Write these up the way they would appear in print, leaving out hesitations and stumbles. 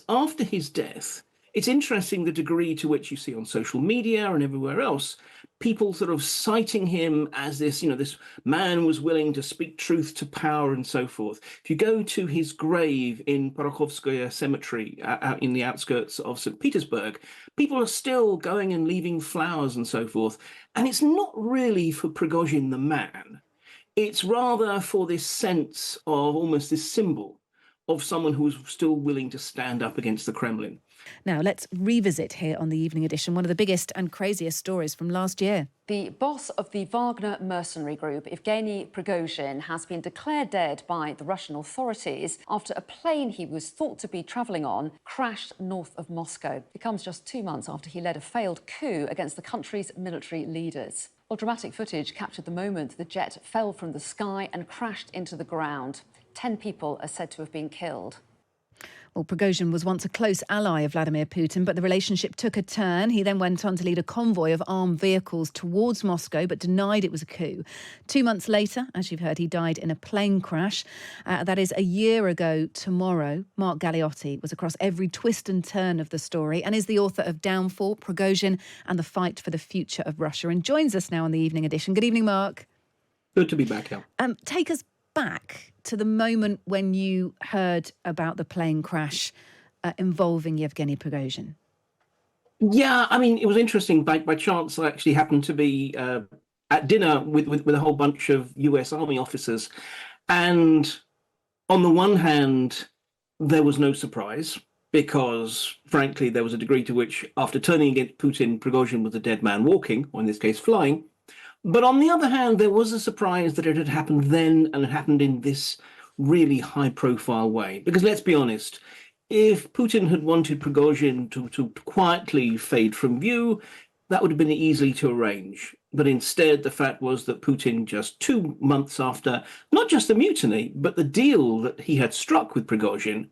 after his death, it's interesting the degree to which you see on social media and everywhere else, people sort of citing him as this, this man was willing to speak truth to power and so forth. If you go to his grave in Porokhovskaya Cemetery out in the outskirts of St. Petersburg, people are still going and leaving flowers and so forth. And it's not really for Prigozhin the man. It's rather for this sense of almost this symbol of someone who is still willing to stand up against the Kremlin. Now, let's revisit here on the Evening Edition one of the biggest and craziest stories from last year. The boss of the Wagner mercenary group, Yevgeny Prigozhin, has been declared dead by the Russian authorities after a plane he was thought to be travelling on crashed north of Moscow. It comes just 2 months after he led a failed coup against the country's military leaders. Well, dramatic footage captured the moment the jet fell from the sky and crashed into the ground. 10 people are said to have been killed. Well, Prigozhin was once a close ally of Vladimir Putin, but the relationship took a turn. He then went on to lead a convoy of armed vehicles towards Moscow, but denied it was a coup. 2 months later, as you've heard, he died in a plane crash. That is a year ago tomorrow. Mark Galeotti was across every twist and turn of the story and is the author of Downfall, Prigozhin and the Fight for the Future of Russia, and joins us now on the Evening Edition. Good evening, Mark. Good to be back, Al. Take us back to the moment when you heard about the plane crash involving Yevgeny Prigozhin. Yeah, I mean, it was interesting. By chance, I actually happened to be at dinner with a whole bunch of US Army officers. And on the one hand, there was no surprise because, frankly, there was a degree to which, after turning against Putin, Prigozhin was a dead man walking, or in this case, flying. But on the other hand, there was a surprise that it had happened then and it happened in this really high-profile way. Because let's be honest, if Putin had wanted Prigozhin to quietly fade from view, that would have been easy to arrange. But instead, the fact was that Putin, just 2 months after, not just the mutiny, but the deal that he had struck with Prigozhin,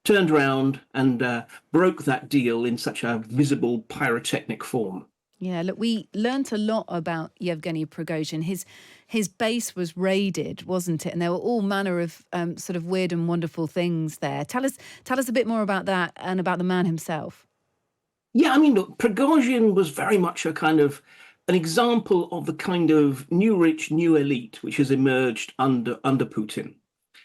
turned around and broke that deal in such a visible pyrotechnic form. Yeah, look, we learnt a lot about Yevgeny Prigozhin. His base was raided, wasn't it? And there were all manner of sort of weird and wonderful things there. Tell us a bit more about that and about the man himself. Yeah, I mean, look, Prigozhin was very much a kind of an example of the kind of new rich, new elite which has emerged under Putin.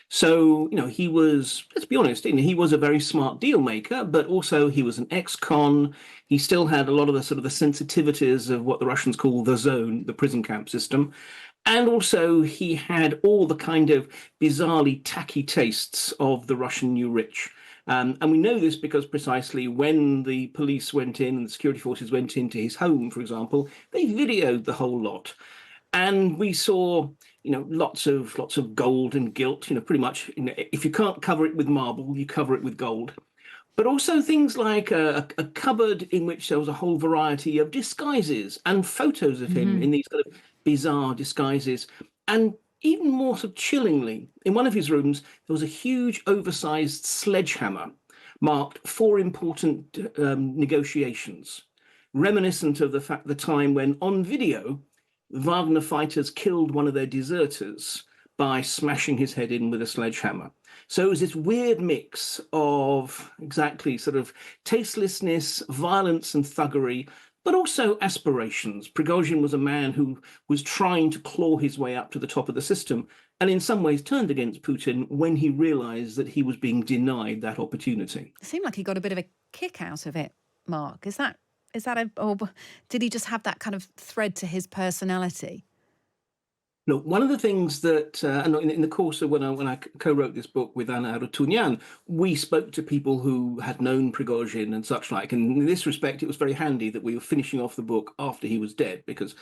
So, he was, let's be honest, he was a very smart deal maker, but also he was an ex-con. He still had a lot of the sort of the sensitivities of what the Russians call the zone, the prison camp system. And also he had all the kind of bizarrely tacky tastes of the Russian new rich. And we know this because precisely when the police went in and the security forces went into his home, for example, they videoed the whole lot. And we saw, lots of gold and gilt, pretty much, if you can't cover it with marble, you cover it with gold. But also things like a cupboard in which there was a whole variety of disguises and photos of him in these kind of bizarre disguises. And even more so chillingly, in one of his rooms, there was a huge oversized sledgehammer marked 4 important negotiations, reminiscent of the time when on video, Wagner fighters killed one of their deserters by smashing his head in with a sledgehammer. So it was this weird mix of exactly sort of tastelessness, violence and thuggery, but also aspirations. Prigozhin was a man who was trying to claw his way up to the top of the system and in some ways turned against Putin when he realized that he was being denied that opportunity. It seemed like he got a bit of a kick out of it, Mark. Is that or did he just have that kind of thread to his personality? Look, one of the things that, in the course of when I co-wrote this book with Anna Arutunyan, we spoke to people who had known Prigozhin and such like. And in this respect, it was very handy that we were finishing off the book after he was dead, because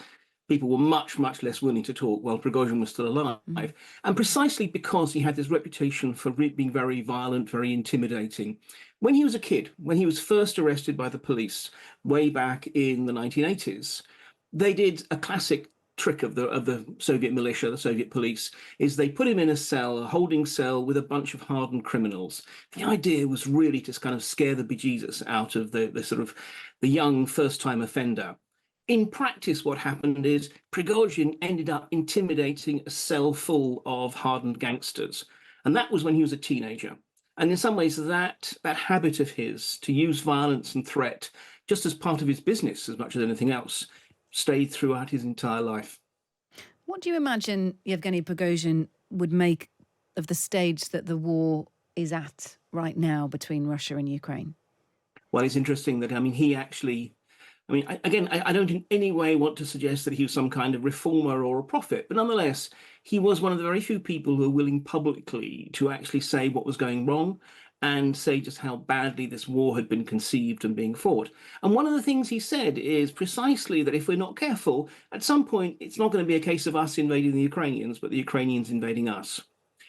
people were much, much less willing to talk while Prigozhin was still alive. And precisely because he had this reputation for being very violent, very intimidating. When he was a kid, when he was first arrested by the police way back in the 1980s, they did a classic trick of the Soviet militia, the Soviet police, is they put him in a cell, a holding cell with a bunch of hardened criminals. The idea was really to kind of scare the bejesus out of the sort of the young first-time offender. In practice, what happened is Prigozhin ended up intimidating a cell full of hardened gangsters. And that was when he was a teenager. And in some ways, that habit of his to use violence and threat just as part of his business as much as anything else stayed throughout his entire life. What do you imagine Yevgeny Prigozhin would make of the stage that the war is at right now between Russia and Ukraine? Well, it's interesting that, I mean, he actually, I mean, I don't in any way want to suggest that he was some kind of reformer or a prophet, but nonetheless, he was one of the very few people who were willing publicly to actually say what was going wrong and say just how badly this war had been conceived and being fought. And one of the things he said is precisely that if we're not careful, at some point, it's not going to be a case of us invading the Ukrainians, but the Ukrainians invading us.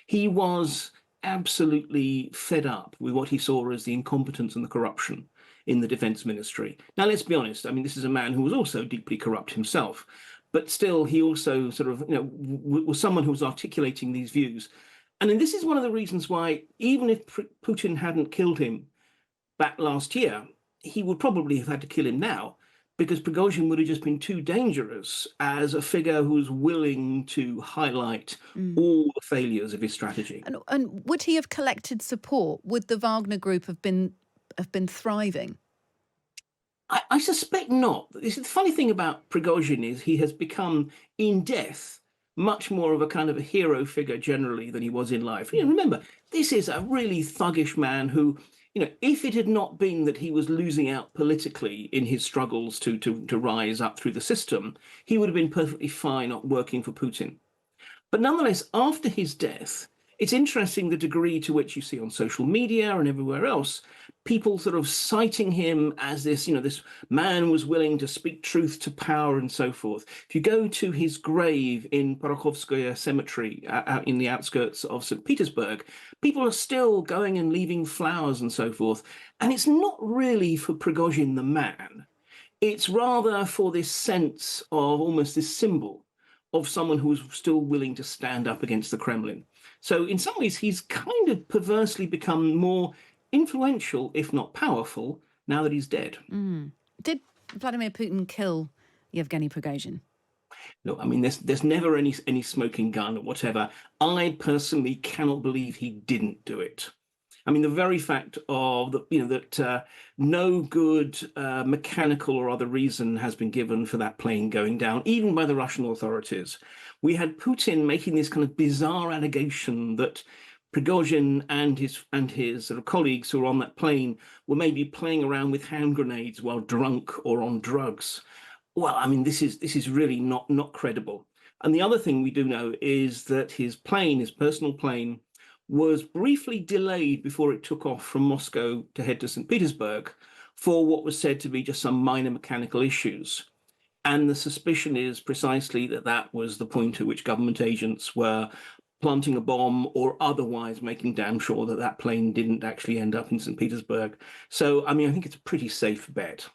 He was absolutely fed up with what he saw as the incompetence and the corruption in the defense ministry. Now, let's be honest. I mean, this is a man who was also deeply corrupt himself, but still, he also sort of, was someone who was articulating these views. And then this is one of the reasons why, even if Putin hadn't killed him back last year, he would probably have had to kill him now, because Prigozhin would have just been too dangerous as a figure who was willing to highlight all the failures of his strategy. And would he have collected support? Would the Wagner Group have been thriving? I suspect not. The funny thing about Prigozhin is he has become, in death, much more of a kind of a hero figure generally than he was in life. Remember, this is a really thuggish man who, if it had not been that he was losing out politically in his struggles to rise up through the system, he would have been perfectly fine not working for Putin. But nonetheless, after his death, it's interesting the degree to which you see on social media and everywhere else, people sort of citing him as this man was willing to speak truth to power and so forth. If you go to his grave in Porokhovskaya Cemetery out in the outskirts of St. Petersburg, people are still going and leaving flowers and so forth. And it's not really for Prigozhin the man. It's rather for this sense of almost this symbol of someone who was still willing to stand up against the Kremlin. So in some ways, he's kind of perversely become more influential, if not powerful, now that he's dead. Did Vladimir Putin kill Yevgeny Prigozhin? Look, I mean, there's never any smoking gun or whatever. I personally cannot believe he didn't do it. I mean, the very fact of that no good mechanical or other reason has been given for that plane going down, even by the Russian authorities. We had Putin making this kind of bizarre allegation that Prigozhin and his sort of colleagues who were on that plane were maybe playing around with hand grenades while drunk or on drugs. Well, I mean, this is really not credible. And the other thing we do know is that his personal plane, was briefly delayed before it took off from Moscow to head to St. Petersburg for what was said to be just some minor mechanical issues. And the suspicion is precisely that that was the point at which government agents were planting a bomb or otherwise making damn sure that that plane didn't actually end up in St. Petersburg. So, I mean, I think it's a pretty safe bet.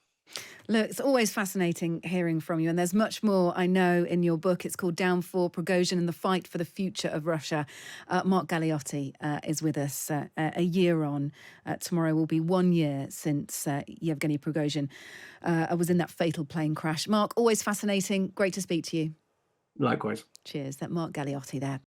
Look, it's always fascinating hearing from you, and there's much more I know in your book. It's called Down for Prigozhin and the Fight for the Future of Russia. Mark Galeotti is with us a year on. Tomorrow will be 1 year since Yevgeny Prigozhin was in that fatal plane crash. Mark, always fascinating. Great to speak to you. Likewise. Cheers. That Mark Galeotti there.